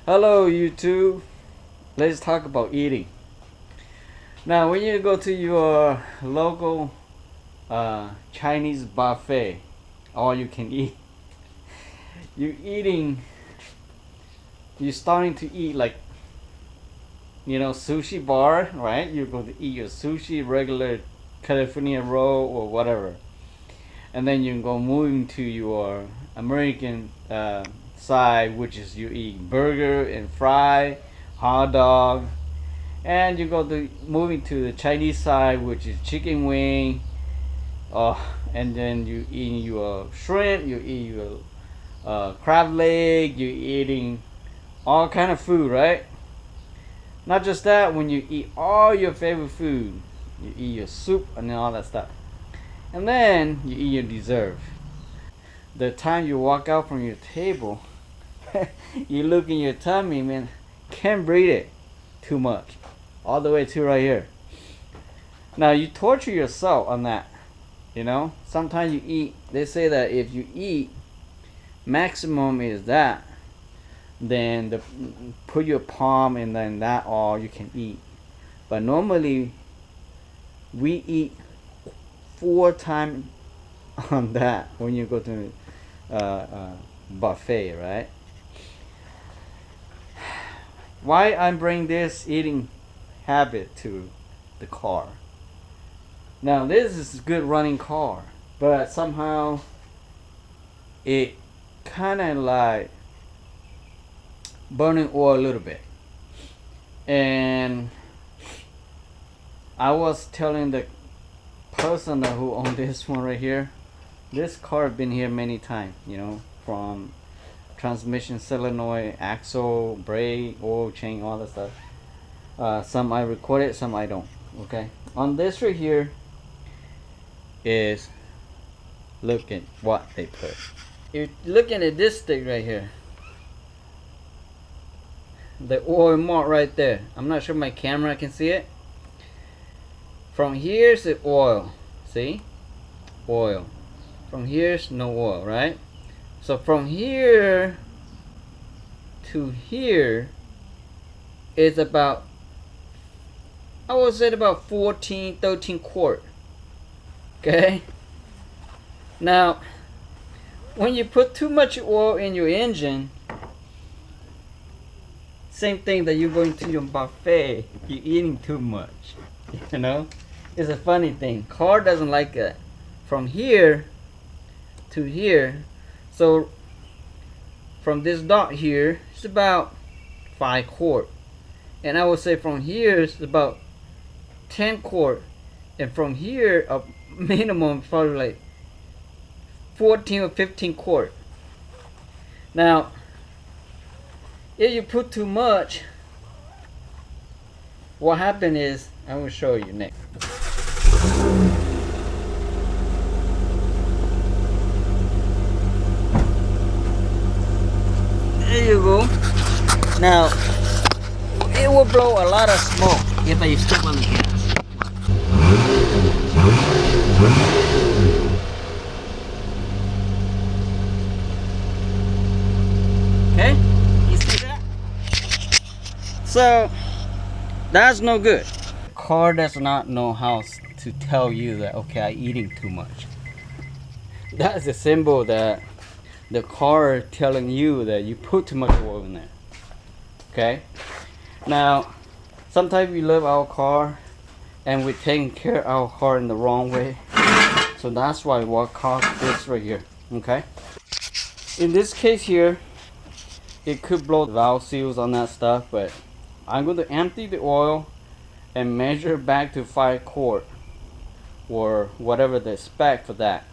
Hello YouTube. Let's talk about eating. Now when you go to your local Chinese buffet, all you can eat, you you're starting to eat like, sushi bar, right? You're going to eat your sushi, regular California roll or whatever. And then you go moving to your American side, which is you eat burger and fry, hot dog, and you go to moving to the Chinese side, which is chicken wing, and then you eat your shrimp, you eat your crab leg, you eating all kind of food, right? Not just that, when you eat all your favorite food, you eat your soup and all that stuff, and then you eat your dessert. The time you walk out from your table, you look in your tummy, man, can't breathe it too much, all the way to right here. Now you torture yourself on that. Sometimes you eat. They say that if you eat, maximum is that. Then put your palm and then that all you can eat. But normally we eat 4 times on that when you go to buffet, right? Why I'm bringing this eating habit to the car? Now this is a good running car, but somehow it kind of like burning oil a little bit. And I was telling the person who owned this one right here, this car been here many times, from transmission, solenoid, axle, brake, oil change, all that stuff. Some I recorded, some I don't. Okay, on this right here is, look at what they put. You're looking at this stick right here, the oil mark right there. I'm not sure my camera can see it. From here's the oil, see, oil. From here's no oil, right? So from here to here is about, I would say about 14, 13 quart. Okay. Now, when you put too much oil in your engine, same thing that you're going to your buffet, you're eating too much. It's a funny thing. Car doesn't like that. From here to here, so from this dot here, it's about 5 quart, and I would say from here it's about 10 quart, and from here up minimum probably like 14 or 15 quart. Now if you put too much, what happened is, I will show you next. There you go. Now it will blow a lot of smoke if I step on the gas. Okay, you see that? So that's no good. Car does not know how to tell you that, okay, I'm eating too much. That's a symbol that the car is telling you that you put too much oil in there. Okay. Now sometimes we love our car and we're taking care of our car in the wrong way. So that's why what caused this right here. Okay. In this case here, it could blow the valve seals on that stuff, but I'm going to empty the oil and measure back to 5 quart or whatever the spec for that,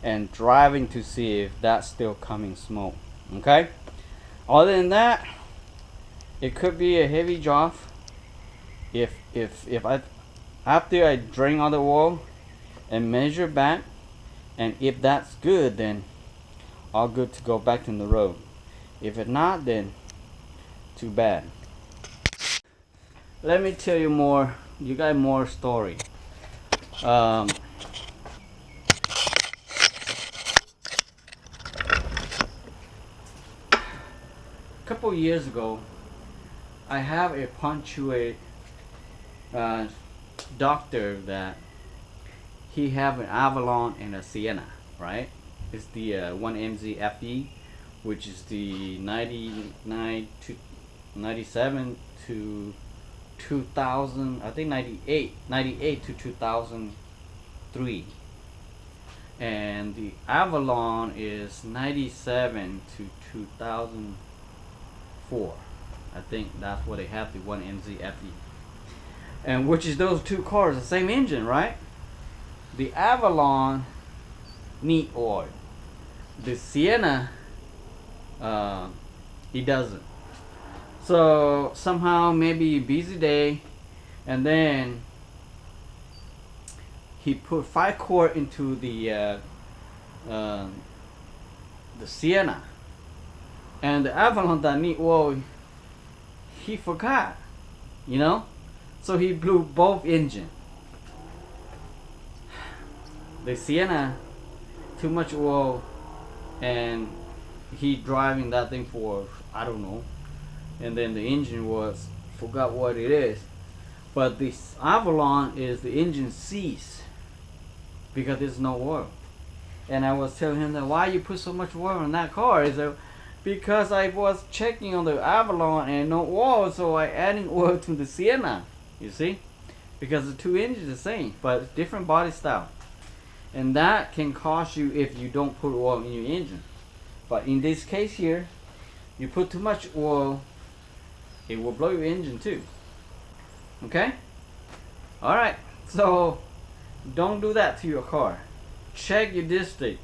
and driving to see if that's still coming smoke. Okay. Other than that, it could be a heavy job. If I, after I drain all the oil and measure back, and if that's good, then all good to go back in the road. If it's not, then too bad. Let me tell you more. You got more story. couple years ago, I have a punctuate doctor that he have an Avalon and a Sienna, right? It's the 1MZ FE, which is the 99 to 97 to 2000, I think 98 to 2003. And the Avalon is 97 to 2004. I think that's what they have, the 1MZ FE. And which is those two cars, the same engine, right? The Avalon need oil. The Sienna, it doesn't. So somehow maybe busy day, and then he put 5 quart into the Sienna, and the Avalon that need oil, he forgot, you know, so he blew both engine. The Sienna, too much oil, and he driving that thing for I don't know, and then the engine was forgot what it is. But this Avalon is the engine seized because there's no oil. And I was telling him that why you put so much oil in that car? He said, because I was checking on the Avalon and no oil, so I adding oil to the Sienna. You see, because the two engines are the same, but different body style. And that can cost you if you don't put oil in your engine. But in this case here, you put too much oil, it will blow your engine too. Okay? Alright, so don't do that to your car. Check your distance,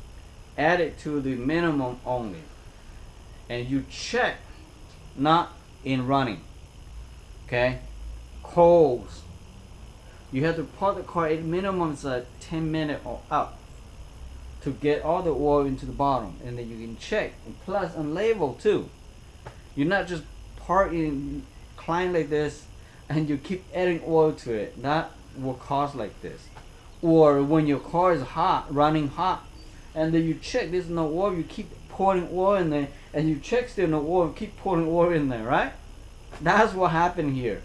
add it to the minimum only. And you check, not in running. Okay? Coals. You have to park the car at minimum is 10 minutes or up to get all the oil into the bottom, and then you can check. And plus on level too. You're not just parking, climb like this, and you keep adding oil to it. That will cause like this. Or when your car is hot, running hot, and then you check there's no oil, you keep pouring oil in there, and you check still no oil, keep pouring oil in there, right? That's what happened here.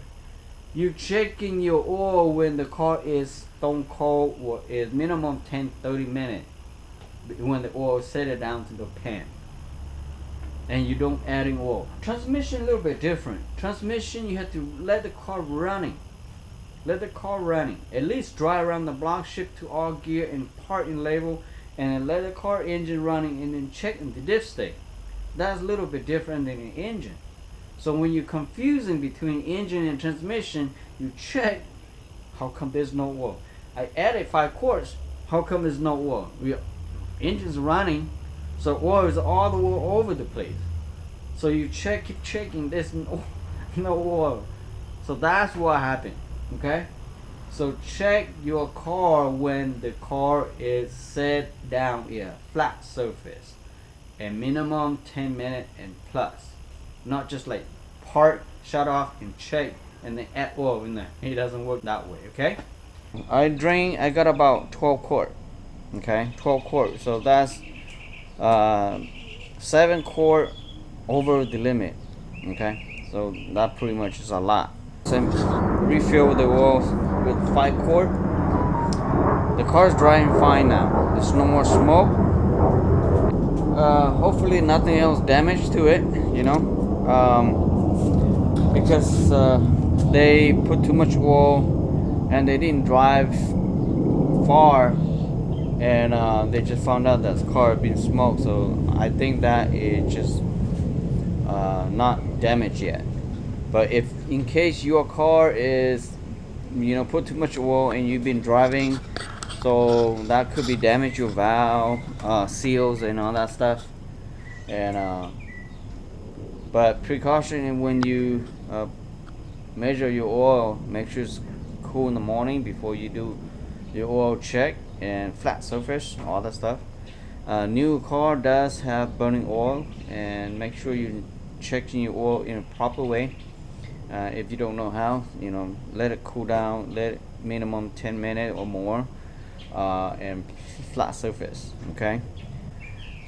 You checking your oil when the car is stone cold or is minimum 10-30 minutes when the oil set it down to the pan, and you don't adding oil. Transmission a little bit different. Transmission, you have to let the car running. Let the car running. At least drive around the block, shift to all gear and park in level, and then let the car engine running, and then check the diff state. That's a little bit different than an engine. So when you're confusing between engine and transmission, you check, how come there's no oil? I added 5 quarts, how come there's no oil? Engine's running, so oil is all the way over the place. So you check, keep checking, there's no oil. So that's what happened, okay? So check your car when the car is set down in a flat surface. A minimum 10 minutes and plus. Not just like park, shut off, and check, and then add oil in there. It doesn't work that way, okay? I got about 12 quart. Okay, 12 quart. So that's 7 quart over the limit. Okay, so that pretty much is a lot. Same, refill the oil with 5 quart. The car's driving fine now. There's no more smoke. Hopefully nothing else damaged to it, you know, because they put too much oil and they didn't drive far, and they just found out that the car had been smoked. So I think that it's just not damaged yet. But if in case your car is, you know, put too much oil and you've been driving, so that could be damage your valve, seals and all that stuff. And but precaution when you measure your oil, make sure it's cool in the morning before you do your oil check, and flat surface, all that stuff. New car does have burning oil, and make sure you're checking your oil in a proper way. If you don't know how, you know, let it cool down, let it minimum 10 minutes or more, and flat surface. Okay,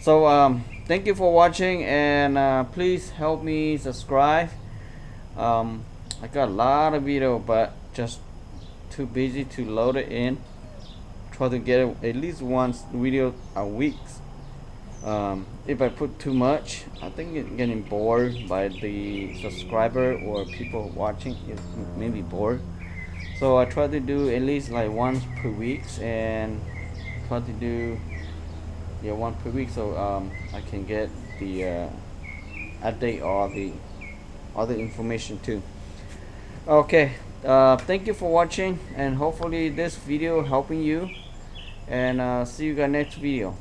so thank you for watching, and please help me subscribe. I got a lot of video, but just too busy to load it in. Try to get at least one video a week. If I put too much, I think it's getting bored by the subscriber or people watching. It may be bored. So I try to do at least like once per week, and try to do one per week, so I can get the update all the other information too. Okay, thank you for watching, and hopefully this video helping you, and see you guys next video.